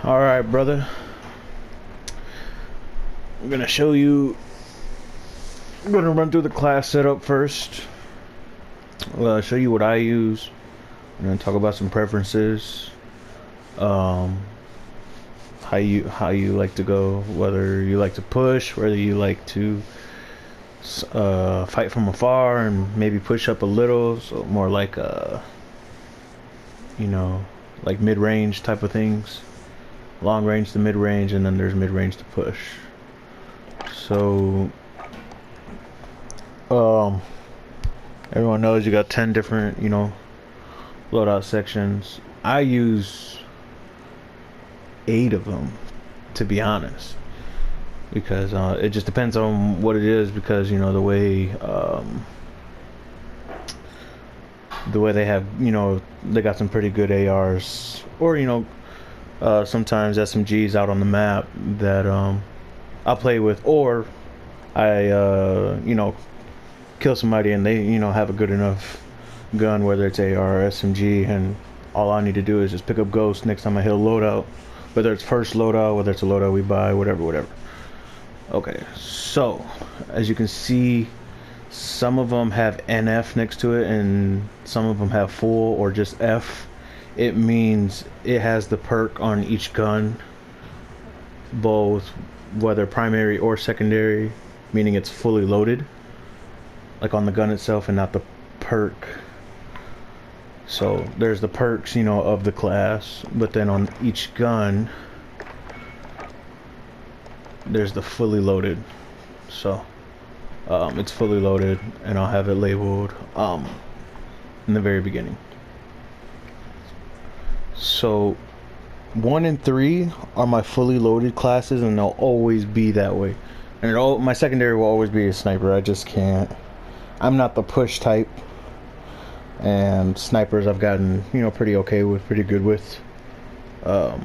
Alright, brother. I'm gonna show you. I'm gonna run through the class setup first. Show you what I use. I'm gonna talk about some preferences. Um, how you like to go, whether you like to push, whether you like to fight from afar and maybe push up a little, so more like you know, like mid-range type of things. Long range to mid-range, and then there's mid-range to push. So everyone knows you got 10 different, loadout sections. I use 8 of them, to be honest, because it just depends on what it is, because the way they have, they got some pretty good ARs, or sometimes SMGs out on the map that I'll play with, or I kill somebody and they have a good enough gun, whether it's AR or SMG, and all I need to do is just pick up Ghost next time I hit a loadout, whether it's first loadout, whether it's a loadout we buy, whatever. Okay, so as you can see, some of them have NF next to it and some of them have full or just F. It means it has the perk on each gun, both whether primary or secondary, meaning it's fully loaded, like on the gun itself, and not the perk. So there's the perks, of the class, but then on each gun there's the fully loaded. So it's fully loaded, and I'll have it labeled in the very beginning. So 1 and 3 are my fully loaded classes, and they'll always be that way. And my secondary will always be a sniper. I just can't. I'm not the push type, and snipers I've gotten pretty okay with, pretty good with. That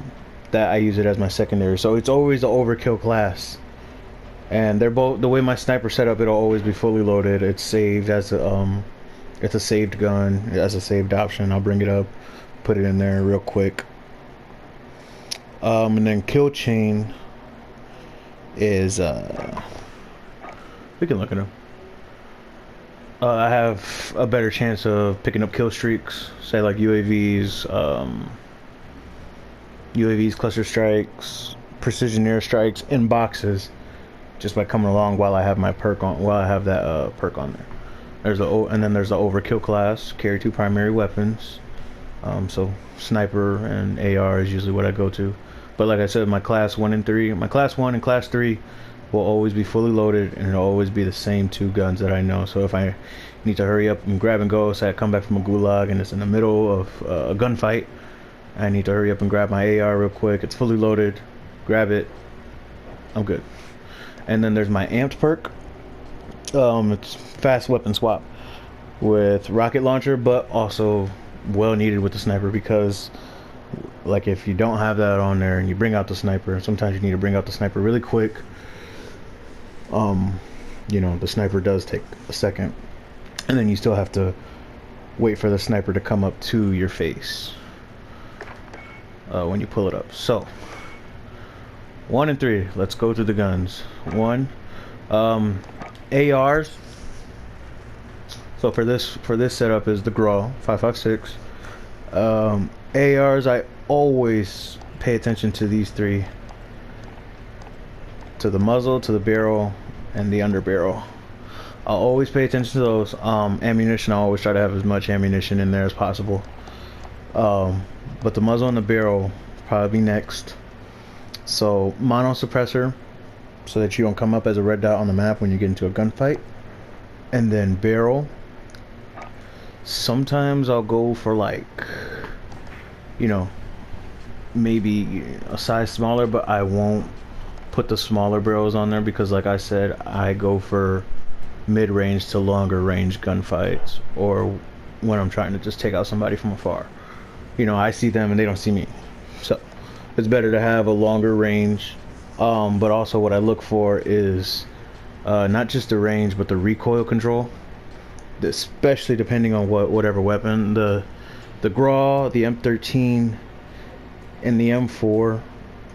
I use it as my secondary, so it's always the overkill class. And they're both, the way my sniper setup, it'll always be fully loaded. It's saved as it's a saved gun, as a saved option. I'll bring it up, put it in there real quick. And then kill chain is we can look at them. I have a better chance of picking up kill streaks, say like UAVs, cluster strikes, precision airstrikes in boxes, just by coming along while I have my perk on, while I have that perk on there. And then there's the overkill class, carry 2 primary weapons. So sniper and AR is usually what I go to. But like I said, my class 1 and 3, my class 1 and class 3 will always be fully loaded, and it'll always be the same 2 guns that I know. So if I need to hurry up and grab and go, say I come back from a gulag and it's in the middle of a gunfight, I need to hurry up and grab my AR real quick, it's fully loaded, grab it, I'm good. And then there's my amped perk. It's fast weapon swap with rocket launcher, but also well needed with the sniper, because like if you don't have that on there and you bring out the sniper, sometimes you need to bring out the sniper really quick. The sniper does take a second, and then you still have to wait for the sniper to come up to your face when you pull it up. So 1 and 3, let's go through the guns. 1, ARs. So for this setup is the Graw 5.56. ARs, I always pay attention to these 3, to the muzzle, to the barrel, and the underbarrel. I'll always pay attention to those. Ammunition, I always try to have as much ammunition in there as possible. But the muzzle and the barrel probably be next. So mono suppressor, so that you don't come up as a red dot on the map when you get into a gunfight. And then barrel. Sometimes I'll go for like, maybe a size smaller, but I won't put the smaller barrels on there, because like I said, I go for mid-range to longer range gunfights, or when I'm trying to just take out somebody from afar. I see them and they don't see me, so it's better to have a longer range. But also what I look for is not just the range, but the recoil control, especially depending on whatever weapon. The Graw, the M13, and the M4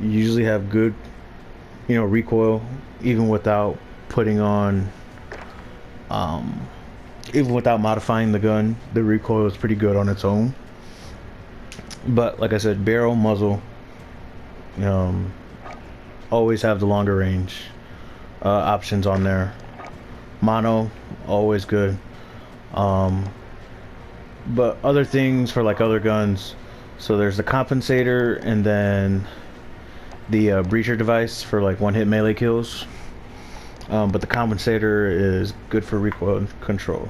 you usually have good, recoil, even without putting on, um, even without modifying the gun. The recoil is pretty good on its own. But like I said, barrel, muzzle, um, always have the longer range options on there. Mono, always good. But other things for like other guns, so there's the compensator and then the breacher device for like one hit melee kills. But the compensator is good for recoil control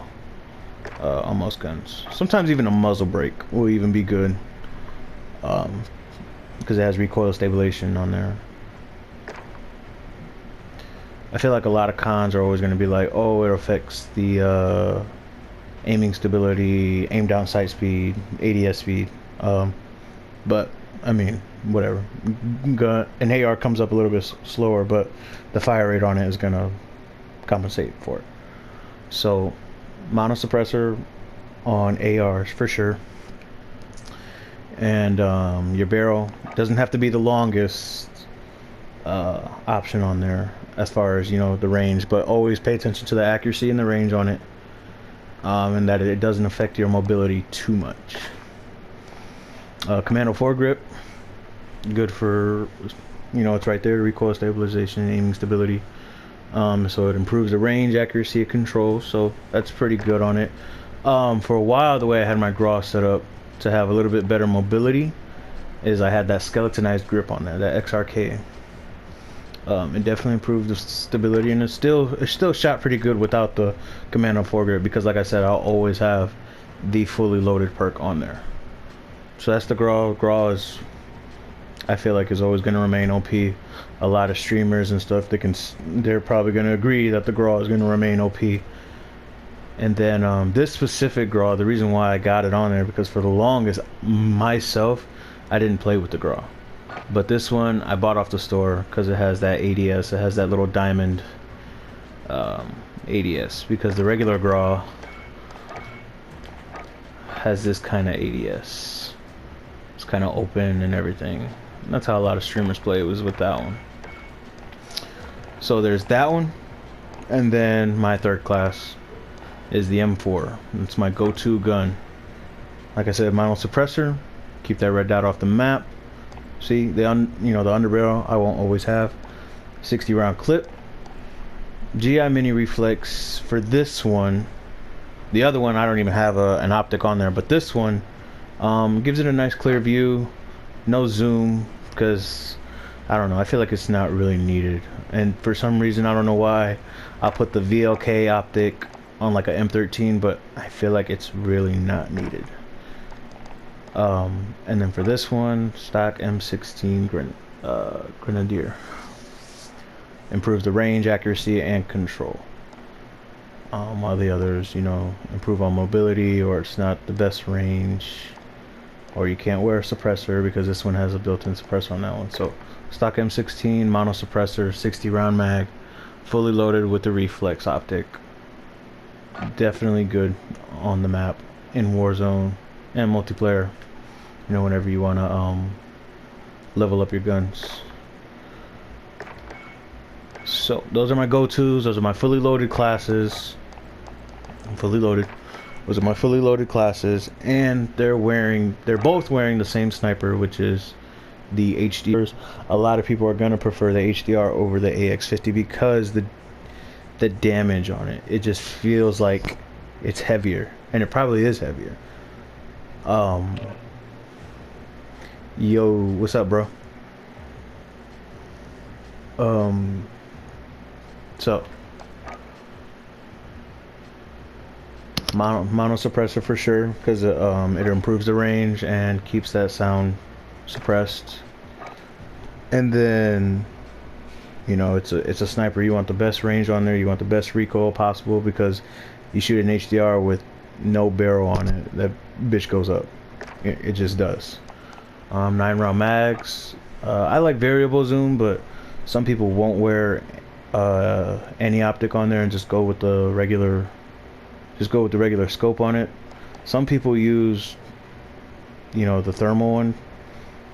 on most guns. Sometimes even a muzzle brake will even be good, because it has recoil stabilization on there. I feel like a lot of cons are always going to be like, oh, it affects the aiming stability, aim down sight speed, ADS speed. But I mean, whatever. An AR comes up a little bit slower, but the fire rate on it is going to compensate for it. So, mono suppressor on ARs for sure. And your barrel doesn't have to be the longest option on there as far as the range, but always pay attention to the accuracy and the range on it, and that it doesn't affect your mobility too much. Commando foregrip, good for, it's right there, recoil stabilization, aiming stability. So it improves the range, accuracy, and control, so that's pretty good on it. For a while, the way I had my GRAW set up to have a little bit better mobility is I had that skeletonized grip on there, that XRK. It definitely improved the stability, and it still shot pretty good without the Commando foregrip, because like I said, I'll always have the fully loaded perk on there. So that's the GRAW. GRAW is, I feel like, is always going to remain OP. A lot of streamers and stuff, they're probably going to agree that the GRAW is going to remain OP. And then this specific GRAW, the reason why I got it on there, because for the longest, myself, I didn't play with the GRAW. But this one I bought off the store because it has that ADS, it has that little diamond ADS, because the regular GRAW has this kind of ADS. It's kind of open and everything. That's how a lot of streamers play, it was with that one. So there's that one, and then my third class is the M4. It's my go-to gun. Like I said, mono suppressor, keep that red dot off the map. See, the underbarrel I won't always have. 60 round clip. GI mini reflex for this one. The other one I don't even have an optic on there, but this one gives it a nice clear view. No zoom, because I don't know, I feel like it's not really needed. And for some reason, I don't know why, I'll put the VLK optic on like a M13, but I feel like it's really not needed. And then for this one, stock M16 Grenadier. Improves the range, accuracy, and control. While the others, improve on mobility, or it's not the best range, or you can't wear a suppressor, because this one has a built-in suppressor on that one. So stock M16 mono suppressor, 60 round mag, fully loaded with the reflex optic. Definitely good on the map in Warzone and multiplayer, whenever you want to level up your guns. So those are my go-tos. Those are my fully loaded classes. Those are my fully loaded classes, and they're both wearing the same sniper, which is the HDR. A lot of people are gonna prefer the HDR over the AX50 because the damage on it just feels like it's heavier, and it probably is heavier. Yo, what's up, bro? So mono suppressor for sure, because it improves the range and keeps that sound suppressed. And then it's a sniper. You want the best range on there, you want the best recoil possible, because you shoot an HDR with no barrel on it, that bitch goes up. It just does. 9 round mags. I like variable zoom, but some people won't wear any optic on there and just go with the regular scope on it. Some people use the thermal one.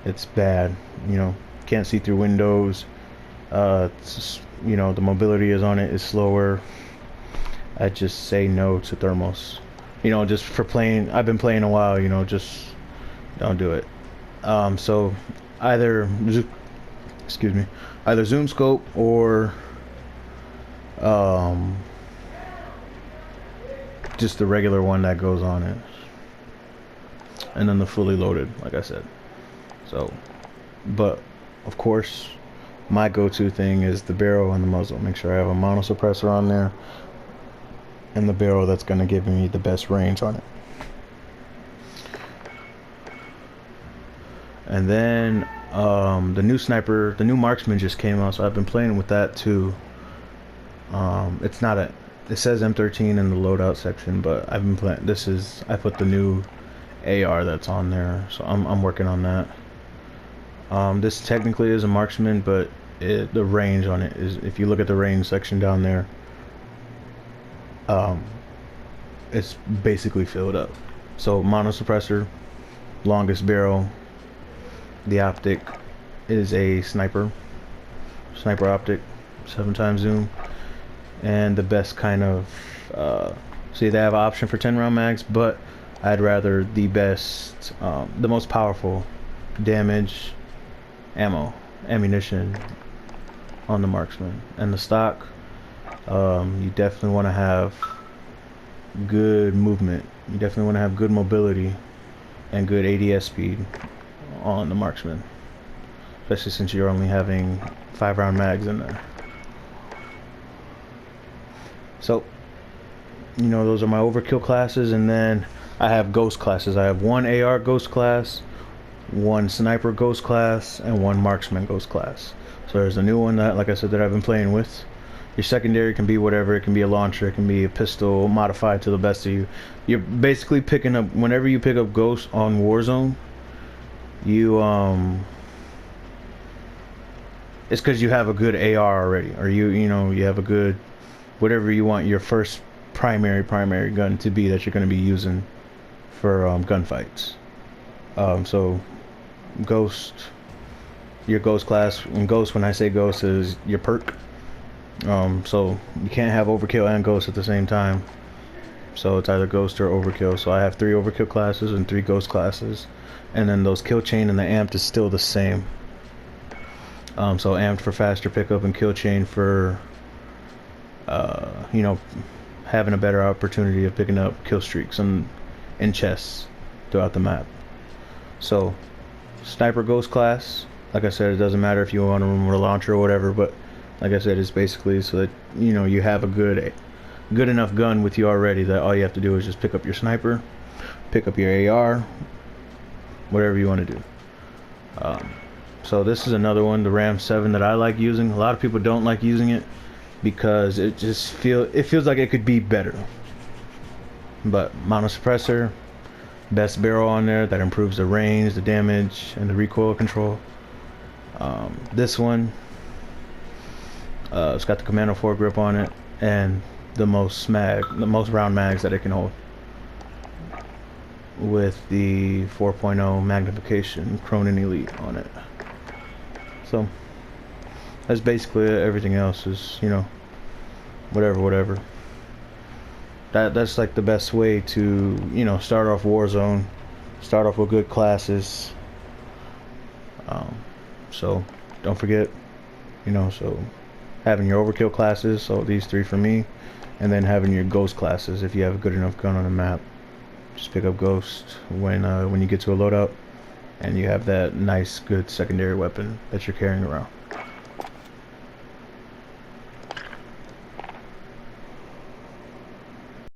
It's bad. can't see through windows. It's just, you know, the mobility is on it is slower. I just say no to thermals. You know, just for playing. I've been playing a while. You know, just don't do it. So either excuse me, either zoom scope or just the regular one that goes on it, and then the fully loaded, like I said. So, but of course, my go-to thing is the barrel and the muzzle. Make sure I have a mono suppressor on there, and the barrel that's going to give me the best range on it. And then the new sniper, the new marksman just came out, so I've been playing with that too. It's not a, it says M13 in the loadout section, but I've been playing, this is, I put the new AR that's on there, so I'm working on that. This technically is a marksman, but the range on it is, if you look at the range section down there, it's basically filled up. So mono suppressor, longest barrel, the optic is a sniper optic, 7x zoom, and the best kind of see, they have an option for 10 round mags, but I'd rather the best, the most powerful damage ammunition on the marksman. And the stock, you definitely want to have good movement, you definitely want to have good mobility and good ADS speed on the marksman, especially since you're only having 5 round mags in there. So, you know, those are my overkill classes, and then I have ghost classes. I have one AR ghost class, one sniper ghost class, and one marksman ghost class. So there's a new one that, like I said, that I've been playing with. Your secondary can be whatever. It can be a launcher, it can be a pistol modified to the best of you. You're basically picking up, whenever you pick up ghost on Warzone, you it's because you have a good AR already, or you know, you have a good, whatever you want your first primary gun to be that you're going to be using for gunfights. So ghost, your ghost class, and ghost, when I say ghost, is your perk. So you can't have overkill and ghost at the same time, so it's either ghost or overkill. So I have 3 overkill classes and 3 ghost classes, and then those kill chain and the amped is still the same. So amped for faster pickup and kill chain for you know, having a better opportunity of picking up kill streaks and in chests throughout the map. So sniper ghost class, like I said, it doesn't matter if you want a remote launcher or whatever, but like I said, it's basically so that, you know, you have a good enough gun with you already that all you have to do is just pick up your sniper, pick up your AR, whatever you want to do. So this is another one, the Ram 7, that I like using. A lot of people don't like using it because it just feels like it could be better. But mono suppressor, best barrel on there that improves the range, the damage, and the recoil control. This one, it's got the commando foregrip on it and the most round mags that it can hold, with the 4.0 magnification Cronin Elite on it. So that's basically it. Everything else is, you know, whatever. That's like the best way to, you know, start off Warzone, start off with good classes. So don't forget, you know, so having your overkill classes, so these 3 for me, and then having your ghost classes if you have a good enough gun on the map. Just pick up ghost when you get to a loadout and you have that nice good secondary weapon that you're carrying around.